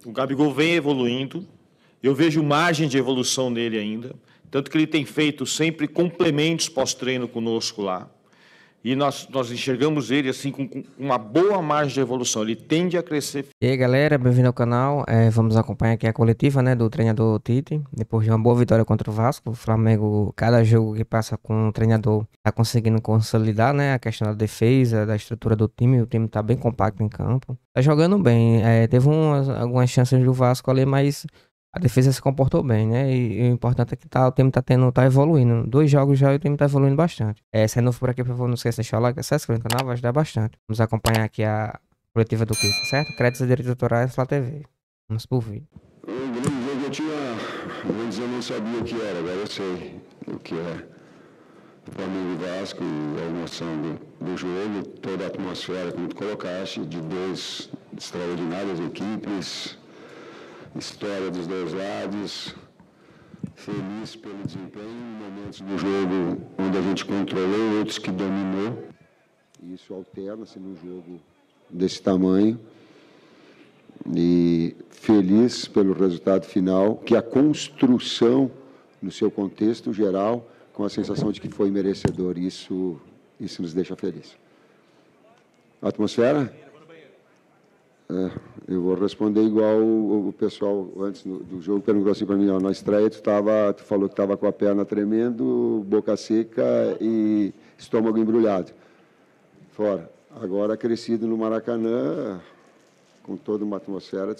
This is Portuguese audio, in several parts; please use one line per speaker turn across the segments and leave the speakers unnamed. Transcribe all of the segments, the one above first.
O Gabigol vem evoluindo, eu vejo margem de evolução nele ainda, tanto que ele tem feito sempre complementos pós-treino conosco lá. E nós enxergamos ele assim com uma boa margem de evolução. Ele tende a crescer.
E aí, galera, bem-vindo ao canal. Vamos acompanhar aqui a coletiva, né, do treinador Tite. Depois de uma boa vitória contra o Vasco, o Flamengo, cada jogo que passa com o treinador, tá conseguindo consolidar, né, a questão da defesa, da estrutura do time. O time tá bem compacto em campo. Tá jogando bem. Teve algumas chances do Vasco ali, mas a defesa se comportou bem, né? E o importante é que o time tá evoluindo. 2 jogos já e o time tá evoluindo bastante. Se é novo por aqui, por favor, não esqueça de deixar o like, se inscrever no canal, vai ajudar bastante. Vamos acompanhar aqui a coletiva do Tite, certo? Créditos e direitos autorais, Flá TV. Vamos pro vídeo.
O grande jogo eu tinha, vou dizer, eu não sabia o que era, agora eu sei o que é. O Flamengo e Vasco, a emoção do jogo, toda a atmosfera, como tu colocaste, de 2 extraordinárias equipes, história dos 2 lados, feliz pelo desempenho, momentos do jogo onde a gente controlou, outros que dominou. Isso alterna-se num jogo desse tamanho. E feliz pelo resultado final, que a construção, no seu contexto geral, com a sensação de que foi merecedor. Isso nos deixa felizes. Atmosfera? Eu vou responder igual o pessoal antes do jogo perguntou assim para mim, ó, na estreia tu falou que estava com a perna tremendo, boca seca e estômago embrulhado. Fora. Agora, crescido no Maracanã, com toda uma atmosfera,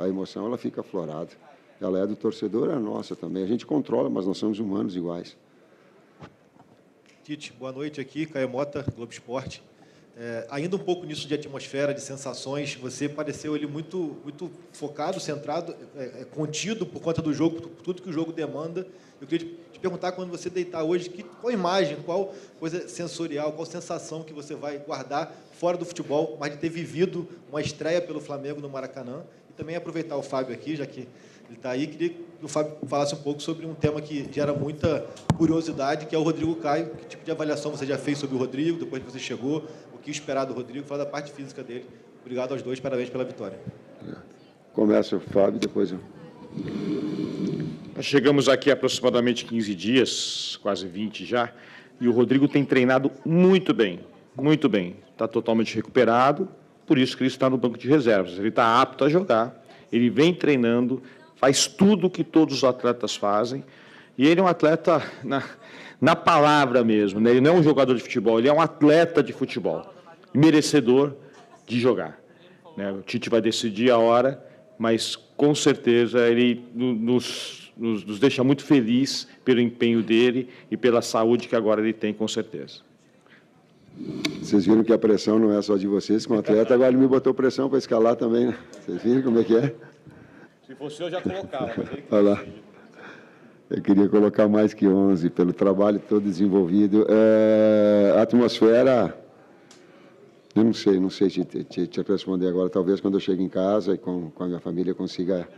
a emoção ela fica aflorada. Ela é do torcedor, é nossa também. A gente controla, mas nós somos humanos iguais.
Tite, boa noite aqui, Caio Mota, Globo Esporte. Ainda um pouco nisso de atmosfera, de sensações, você pareceu ali muito focado, centrado, contido por conta do jogo, por tudo que o jogo demanda. Eu queria te perguntar, quando você deitar hoje, qual imagem, qual coisa sensorial, qual sensação que você vai guardar fora do futebol, mas de ter vivido uma estreia pelo Flamengo no Maracanã, e também aproveitar o Fábio aqui, já que ele está aí, queria que o Fábio falasse um pouco sobre um tema que gera muita curiosidade, que é o Rodrigo Caio. Que tipo de avaliação você já fez sobre o Rodrigo, depois que você chegou, o que esperar do Rodrigo, falar da parte física dele. Obrigado aos dois, parabéns pela vitória.
Começa o Fábio, depois eu.
Nós chegamos aqui há aproximadamente 15 dias, quase 20 já, e o Rodrigo tem treinado muito bem, muito bem. Está totalmente recuperado, por isso que ele está no banco de reservas. Ele está apto a jogar, ele vem treinando, faz tudo o que todos os atletas fazem, e ele é um atleta na palavra mesmo, né? Ele não é um jogador de futebol, ele é um atleta de futebol, merecedor de jogar, né? O Tite vai decidir a hora, mas com certeza ele nos deixa muito feliz pelo empenho dele e pela saúde que agora ele tem, com certeza.
Vocês viram que a pressão não é só de vocês, como atleta, agora ele me botou pressão para escalar também, né? Vocês viram como é que é?
Se fosse eu, já colocava, mas ele...
Olha lá. Eu queria colocar mais que 11, pelo trabalho todo desenvolvido. A atmosfera, eu não sei te responder agora. Talvez quando eu chegue em casa e com a minha família consiga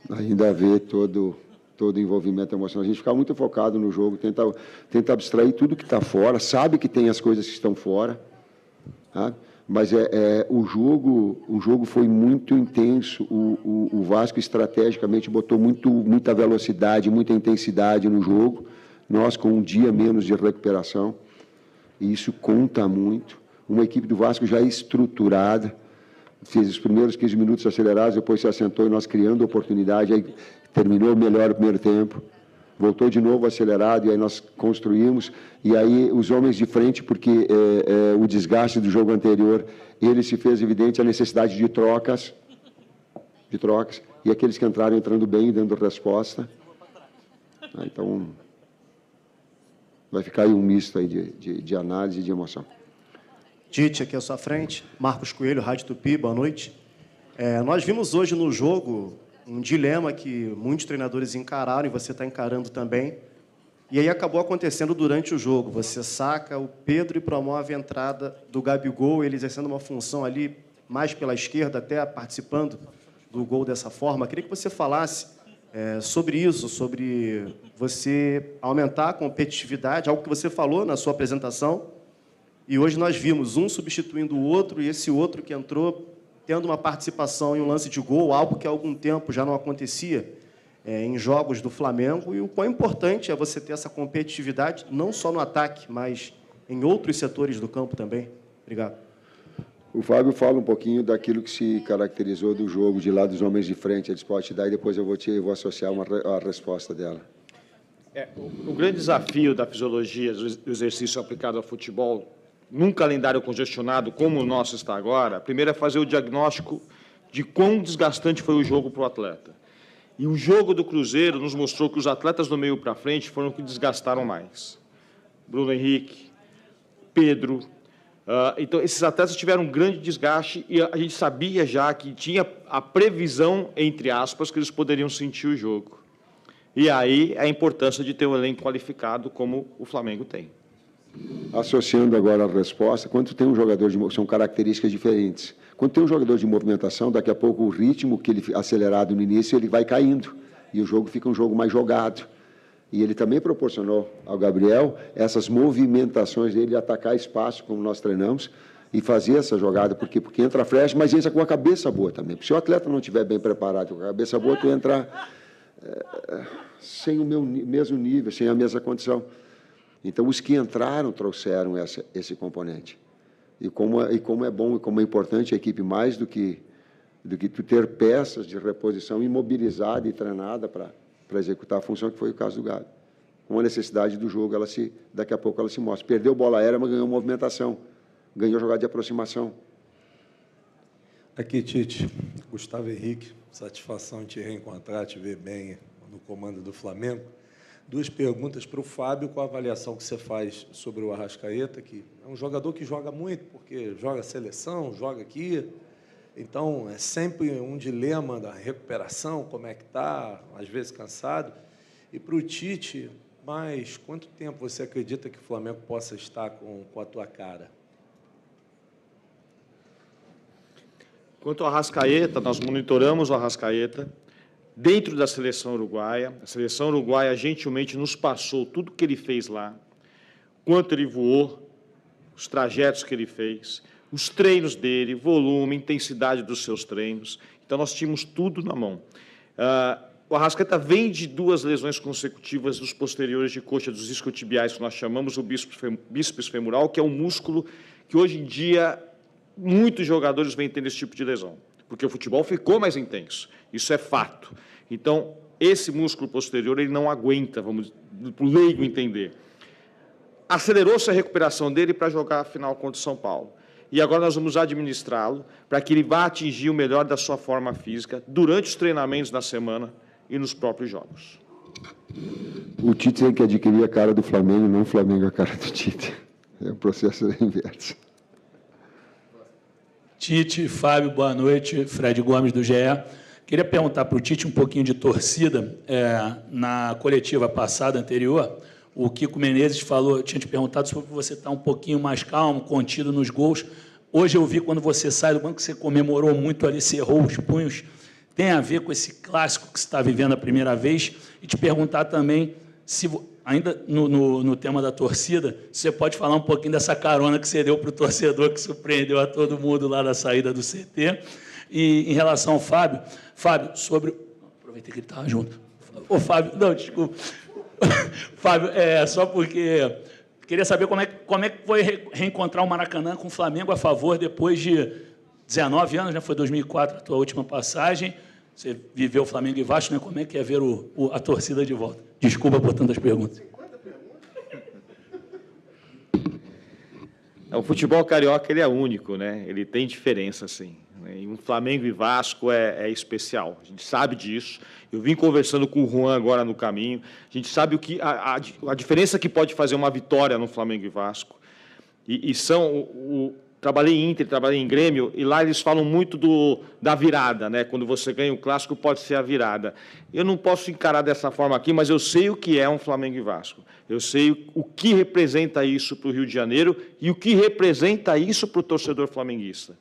ainda ver todo o envolvimento emocional. A gente fica muito focado no jogo, tenta abstrair tudo que está fora, sabe que tem as coisas que estão fora, tá? Mas o jogo foi muito intenso. O Vasco estrategicamente botou muita velocidade, muita intensidade no jogo. Nós com um dia menos de recuperação, e isso conta muito. Uma equipe do Vasco já estruturada, fez os primeiros 15 minutos acelerados, depois se assentou e nós criando oportunidade, aí terminou melhor o primeiro tempo, voltou de novo acelerado, e aí nós construímos, e aí os homens de frente, porque o desgaste do jogo anterior, ele se fez evidente a necessidade de trocas, e aqueles que entraram entrando bem, dando resposta. Então, vai ficar aí um misto aí de análise e de emoção.
Tite, aqui à sua frente. Marcos Coelho, Rádio Tupi, boa noite. Nós vimos hoje no jogo um dilema que muitos treinadores encararam, e você está encarando também. E aí acabou acontecendo durante o jogo. Você saca o Pedro e promove a entrada do Gabigol, ele exercendo uma função ali mais pela esquerda, até participando do gol dessa forma. Queria que você falasse sobre isso, sobre você aumentar a competitividade, algo que você falou na sua apresentação. E hoje nós vimos um substituindo o outro, e esse outro que entrou tendo uma participação em um lance de gol, algo que há algum tempo já não acontecia em jogos do Flamengo, e o quão importante é você ter essa competitividade, não só no ataque, mas em outros setores do campo também. Obrigado.
O Fábio fala um pouquinho daquilo que se caracterizou do jogo de lá dos homens de frente. Eles podem te dar e depois eu vou associar a resposta dela.
O grande desafio da fisiologia do exercício aplicado ao futebol, num calendário congestionado como o nosso está agora, primeiro é fazer o diagnóstico de quão desgastante foi o jogo para o atleta. E o jogo do Cruzeiro nos mostrou que os atletas do meio para frente foram os que desgastaram mais. Bruno Henrique, Pedro. Então, esses atletas tiveram um grande desgaste e a gente sabia já que tinha a previsão, entre aspas, que eles poderiam sentir o jogo. E aí a importância de ter um elenco qualificado como o Flamengo tem.
Associando agora a resposta, quando tem um jogador são características diferentes. Quando tem um jogador de movimentação, daqui a pouco o ritmo que ele acelerado no início, ele vai caindo. E o jogo fica um jogo mais jogado. E ele também proporcionou ao Gabriel essas movimentações dele de atacar espaço, como nós treinamos, e fazer essa jogada, porque entra flash, mas entra com a cabeça boa também. Porque se o atleta não estiver bem preparado com a cabeça boa, tu entra sem o mesmo nível, sem a mesma condição. Então, os que entraram trouxeram esse componente. E como é bom e como é importante a equipe, mais do que tu ter peças de reposição imobilizada e treinada para executar a função, que foi o caso do Gabi. Com a necessidade do jogo, daqui a pouco ela se mostra. Perdeu bola aérea, mas ganhou movimentação, ganhou jogada de aproximação.
Aqui, Tite, Gustavo Henrique, satisfação em te reencontrar, te ver bem no comando do Flamengo. Duas perguntas para o Fábio, qual a avaliação que você faz sobre o Arrascaeta, que é um jogador que joga muito, porque joga seleção, joga aqui, então é sempre um dilema da recuperação, como é que está, às vezes cansado. E para o Tite, mas quanto tempo você acredita que o Flamengo possa estar com a tua cara?
Quanto ao Arrascaeta, nós monitoramos o Arrascaeta dentro da seleção uruguaia. A seleção uruguaia gentilmente nos passou tudo o que ele fez lá, quanto ele voou, os trajetos que ele fez, os treinos dele, volume, intensidade dos seus treinos. Então, nós tínhamos tudo na mão. O Arrascaeta vem de 2 lesões consecutivas dos posteriores de coxa dos isquiotibiais, que nós chamamos o bíceps femoral, que é um músculo que, hoje em dia, muitos jogadores vêm tendo esse tipo de lesão, porque o futebol ficou mais intenso. Isso é fato. Então, esse músculo posterior ele não aguenta, vamos para o leigo entender. Acelerou-se a recuperação dele para jogar a final contra o São Paulo. E agora nós vamos administrá-lo para que ele vá atingir o melhor da sua forma física durante os treinamentos da semana e nos próprios jogos.
O Tite tem que adquirir a cara do Flamengo, não o Flamengo a cara do Tite. É um processo inverso.
Tite, Fábio, boa noite. Fred Gomes, do GE. Queria perguntar para o Tite um pouquinho de torcida. Na coletiva passada, anterior, o Kiko Menezes tinha te perguntado sobre você estar um pouquinho mais calmo, contido nos gols. Hoje eu vi, quando você sai do banco, você comemorou muito ali, cerrou os punhos. Tem a ver com esse clássico que você está vivendo a primeira vez? E te perguntar também, ainda no tema da torcida, você pode falar um pouquinho dessa carona que você deu para o torcedor, que surpreendeu a todo mundo lá na saída do CT. E em relação ao Fábio, sobre... Aproveitei que ele estava junto. Ô, Fábio, não, desculpa. Fábio, só porque... Queria saber como é que foi reencontrar o Maracanã com o Flamengo a favor depois de 19 anos, né? Foi 2004 a tua última passagem. Você viveu o Flamengo e Vasco, né? Como é que é ver a torcida de volta? Desculpa por tantas perguntas.
O futebol carioca ele é único, né? Ele tem diferença, sim. E um Flamengo e Vasco é especial. A gente sabe disso. Eu vim conversando com o Juan agora no caminho. A gente sabe a diferença que pode fazer uma vitória no Flamengo e Vasco. Trabalhei em Inter, trabalhei em Grêmio, e lá eles falam muito da virada, né? Quando você ganha o clássico, pode ser a virada. Eu não posso encarar dessa forma aqui, mas eu sei o que é um Flamengo e Vasco. Eu sei o que representa isso para o Rio de Janeiro e o que representa isso para o torcedor flamenguista.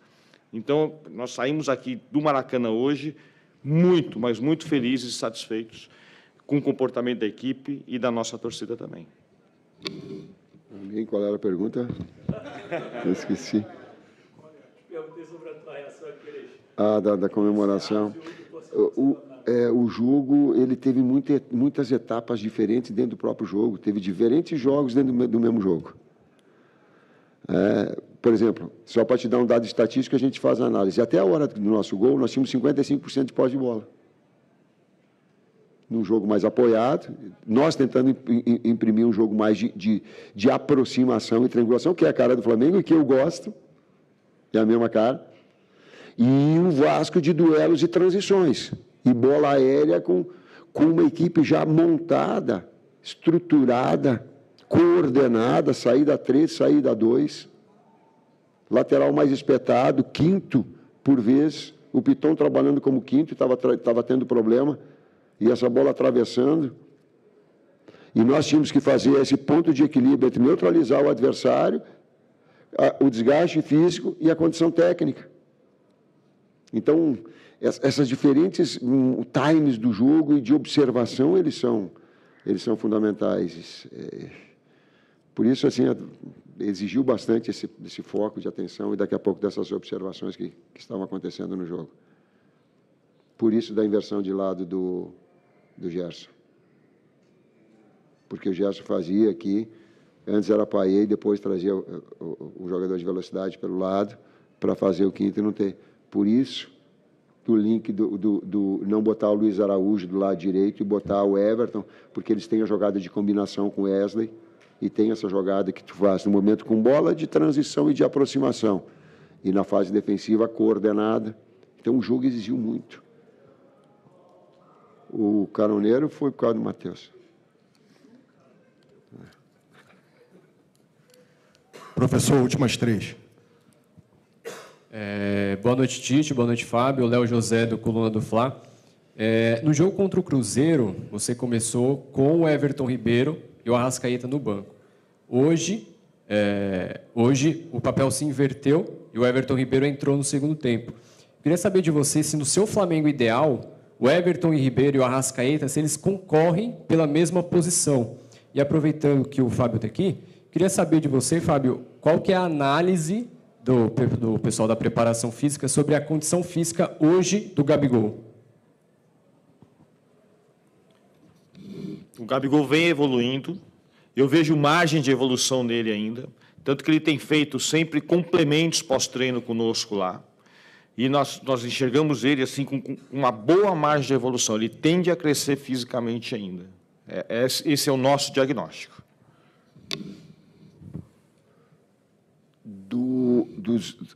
Então, nós saímos aqui do Maracanã hoje muito, mas muito felizes e satisfeitos com o comportamento da equipe e da nossa torcida também.
Qual era a pergunta? Eu esqueci.
Perguntei sobre a tua reação àqueles
Da comemoração. O jogo ele teve muitas etapas diferentes dentro do próprio jogo. Teve diferentes jogos dentro do mesmo jogo. Por exemplo, só para te dar um dado estatístico, a gente faz a análise. Até a hora do nosso gol, nós tínhamos 55% de posse de bola. Num jogo mais apoiado, nós tentando imprimir um jogo mais de aproximação e triangulação, que é a cara do Flamengo e que eu gosto, é a mesma cara. E o Vasco de duelos e transições. E bola aérea com uma equipe já montada, estruturada, coordenada, saída 3, saída 2. Lateral mais espetado, quinto por vez. O Piton trabalhando como quinto, estava tendo problema. E essa bola atravessando. E nós tínhamos que fazer esse ponto de equilíbrio entre neutralizar o adversário, o desgaste físico e a condição técnica. Então, essas diferentes times do jogo e de observação, eles são fundamentais. Por isso, assim, exigiu bastante esse foco de atenção e, daqui a pouco, dessas observações que estavam acontecendo no jogo. Por isso, da inversão de lado do Gerson. Porque o Gerson fazia aqui, antes era Payet, depois trazia o jogador de velocidade pelo lado, para fazer o quinto e não ter. Por isso, do link do não botar o Luiz Araújo do lado direito e botar o Everton, porque eles têm a jogada de combinação com o Wesley e tem essa jogada que tu faz no momento com bola de transição e de aproximação. E na fase defensiva, coordenada. Então, o jogo exigiu muito. O caroneiro foi por causa do Matheus.
Professor, últimas 3.
Boa noite, Tite. Boa noite, Fábio. Léo José, do Coluna do Fla. No jogo contra o Cruzeiro, você começou com o Everton Ribeiro e o Arrascaeta no banco. Hoje o papel se inverteu e o Everton Ribeiro entrou no segundo tempo. Queria saber de você se no seu Flamengo ideal, o Everton Ribeiro e o Arrascaeta, se eles concorrem pela mesma posição. E aproveitando que o Fábio está aqui, queria saber de você, Fábio, qual que é a análise do pessoal da preparação física sobre a condição física hoje do Gabigol?
O Gabigol vem evoluindo, eu vejo margem de evolução nele ainda, tanto que ele tem feito sempre complementos pós-treino conosco lá, e nós enxergamos ele assim com uma boa margem de evolução, ele tende a crescer fisicamente ainda. Esse é o nosso diagnóstico.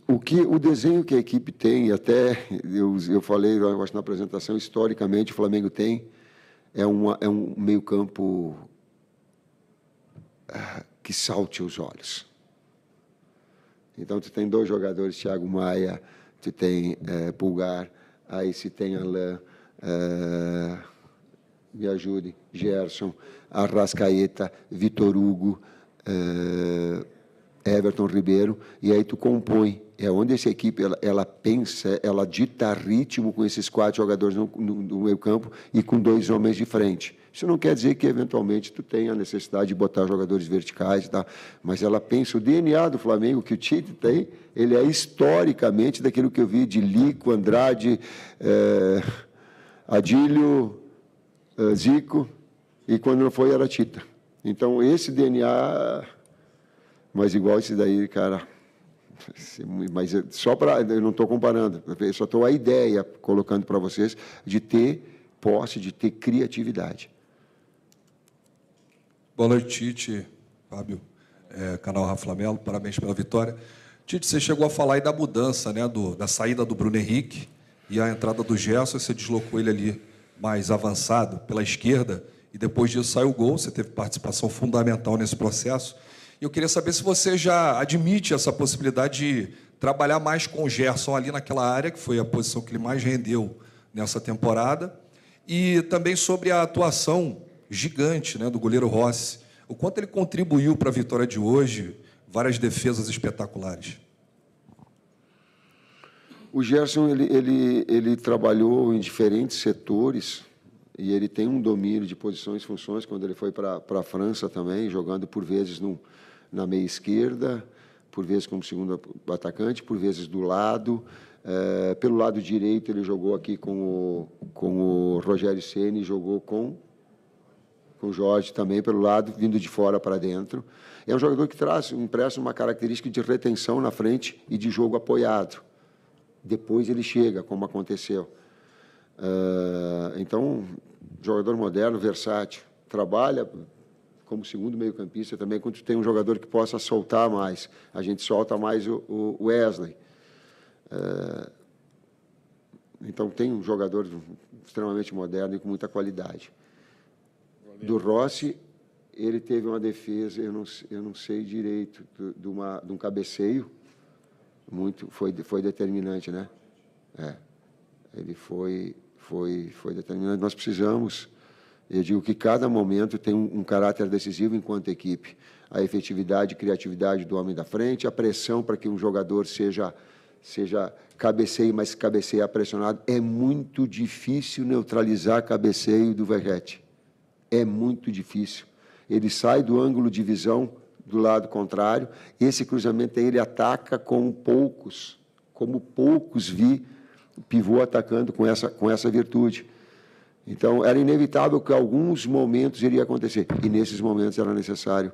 O desenho que a equipe tem, até eu falei, eu acho, na apresentação, historicamente o Flamengo tem, é um meio-campo que salte os olhos. Então, tu tem 2 jogadores, Thiago Maia, tu tem Pulgar, aí se tem Alain, me ajude, Gerson, Arrascaeta, Vitor Hugo, Everton Ribeiro, e aí tu compõe. É onde essa equipe ela pensa, ela dita ritmo com esses 4 jogadores no meio campo e com 2 homens de frente. Isso não quer dizer que, eventualmente, tu tenha a necessidade de botar jogadores verticais, tá? Mas ela pensa, o DNA do Flamengo, que o Tite tem, ele é historicamente daquilo que eu vi de Lico, Andrade, Adílio, Zico, e quando não foi, era Tita. Então, esse DNA... Mas igual esse daí, cara... Mas só para... Eu não estou comparando, eu só estou a ideia colocando para vocês de ter posse, de ter criatividade.
Boa noite, Tite, Fábio, canal Rafa Melo, parabéns pela vitória. Tite, você chegou a falar aí da mudança, né, da saída do Bruno Henrique e a entrada do Gerson, você deslocou ele ali mais avançado pela esquerda e depois disso saiu o gol, você teve participação fundamental nesse processo. E eu queria saber se você já admite essa possibilidade de trabalhar mais com o Gerson ali naquela área, que foi a posição que ele mais rendeu nessa temporada, e também sobre a atuação gigante, né, do goleiro Rossi. O quanto ele contribuiu para a vitória de hoje, várias defesas espetaculares.
O Gerson ele trabalhou em diferentes setores e ele tem um domínio de posições e funções quando ele foi para a França também, jogando por vezes na meia esquerda, por vezes como segundo atacante, por vezes do lado. Pelo lado direito, ele jogou aqui com o Rogério Ceni, jogou com o Jorge também, pelo lado, vindo de fora para dentro. É um jogador que empresta uma característica de retenção na frente e de jogo apoiado. Depois ele chega, como aconteceu. Então, jogador moderno, versátil, trabalha como segundo meio-campista também, quando tem um jogador que possa soltar mais. A gente solta mais o Wesley. Então, tem um jogador extremamente moderno e com muita qualidade. Do Rossi, ele teve uma defesa, eu não sei direito, de um cabeceio, foi determinante, né? Ele foi determinante. Nós precisamos, eu digo que cada momento tem um caráter decisivo enquanto equipe. A efetividade e criatividade do homem da frente, a pressão para que um jogador seja cabeceio, mas cabeceia pressionado. É muito difícil neutralizar cabeceio do Verratti. É muito difícil. Ele sai do ângulo de visão do lado contrário, esse cruzamento aí ele ataca como poucos vi pivô atacando com essa virtude. Então, era inevitável que alguns momentos iria acontecer, e nesses momentos era necessário.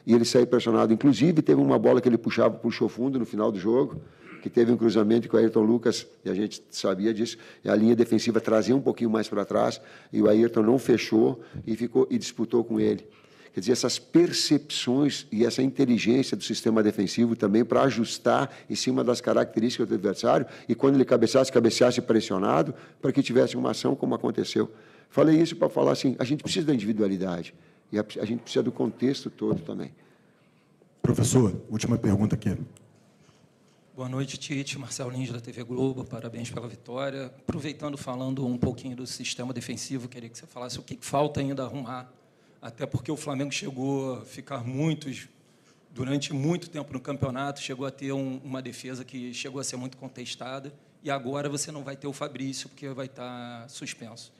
E ele saiu pressionado. Inclusive, teve uma bola que ele puxou fundo no final do jogo, que teve um cruzamento com o Ayrton Lucas, e a gente sabia disso, e a linha defensiva trazia um pouquinho mais para trás, e o Ayrton não fechou e disputou com ele. Quer dizer, essas percepções e essa inteligência do sistema defensivo também para ajustar em cima das características do adversário, e quando ele cabeceasse pressionado, para que tivesse uma ação como aconteceu. Falei isso para falar assim, a gente precisa da individualidade, e a gente precisa do contexto todo também.
Professor, última pergunta aqui.
Boa noite, Tite. Marcelo Lins, da TV Globo. Parabéns pela vitória. Aproveitando, falando um pouquinho do sistema defensivo, queria que você falasse o que falta ainda arrumar, até porque o Flamengo chegou a ficar durante muito tempo no campeonato, chegou a ter uma defesa que chegou a ser muito contestada, e agora você não vai ter o Fabrício, porque vai estar suspenso.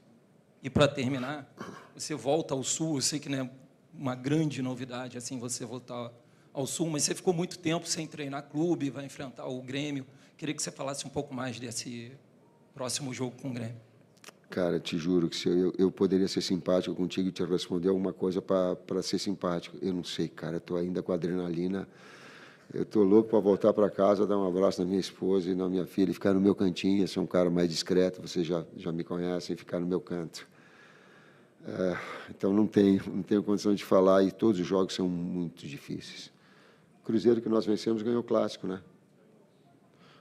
E, para terminar, você volta ao Sul, eu sei que não é uma grande novidade assim, você voltar ao Sul, mas você ficou muito tempo sem treinar clube, vai enfrentar o Grêmio. Queria que você falasse um pouco mais desse próximo jogo com o Grêmio.
Cara, te juro que se eu poderia ser simpático contigo e te responder alguma coisa para ser simpático. Eu não sei, cara, estou ainda com adrenalina. Eu estou louco para voltar para casa, dar um abraço na minha esposa e na minha filha e ficar no meu cantinho. Eu sou um cara mais discreto, vocês já me conhecem, ficar no meu canto. Então, não tenho condição de falar, e todos os jogos são muito difíceis. O Cruzeiro que nós vencemos ganhou o Clássico, né?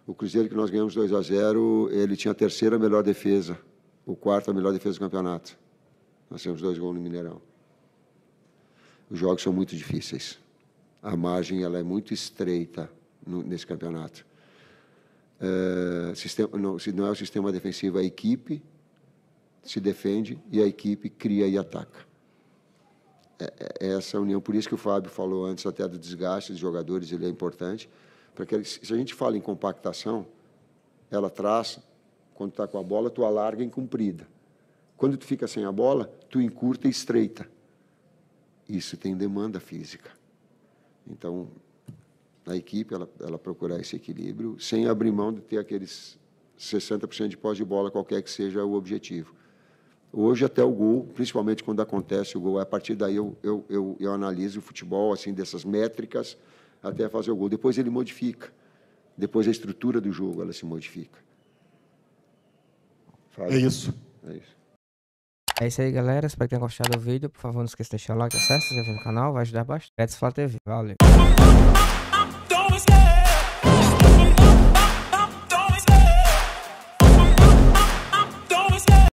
O Cruzeiro que nós ganhamos 2-0, ele tinha a terceira melhor defesa, o quarto a melhor defesa do campeonato. Nós temos 2 gols no Mineirão. Os jogos são muito difíceis. A margem ela é muito estreita nesse campeonato. Se não é o sistema defensivo, a equipe se defende e a equipe cria e ataca. Essa união, por isso que o Fábio falou antes até do desgaste dos jogadores, ele é importante, porque se a gente fala em compactação, ela traz, quando está com a bola, tu alarga em comprida. Quando tu fica sem a bola, tu encurta e estreita. Isso tem demanda física. Então, a equipe, ela procurar esse equilíbrio, sem abrir mão de ter aqueles 60% de posse de bola, qualquer que seja o objetivo. Hoje, até o gol, principalmente quando acontece o gol, a partir daí eu analiso o futebol, assim, dessas métricas, até fazer o gol. Depois ele modifica. Depois a estrutura do jogo, ela se modifica.
É isso.
É isso.
É isso aí, galera. Espero que tenham gostado do vídeo. Por favor, não esqueça de deixar o like, acesse, se inscrever no canal, vai ajudar bastante. Flá TV. Valeu.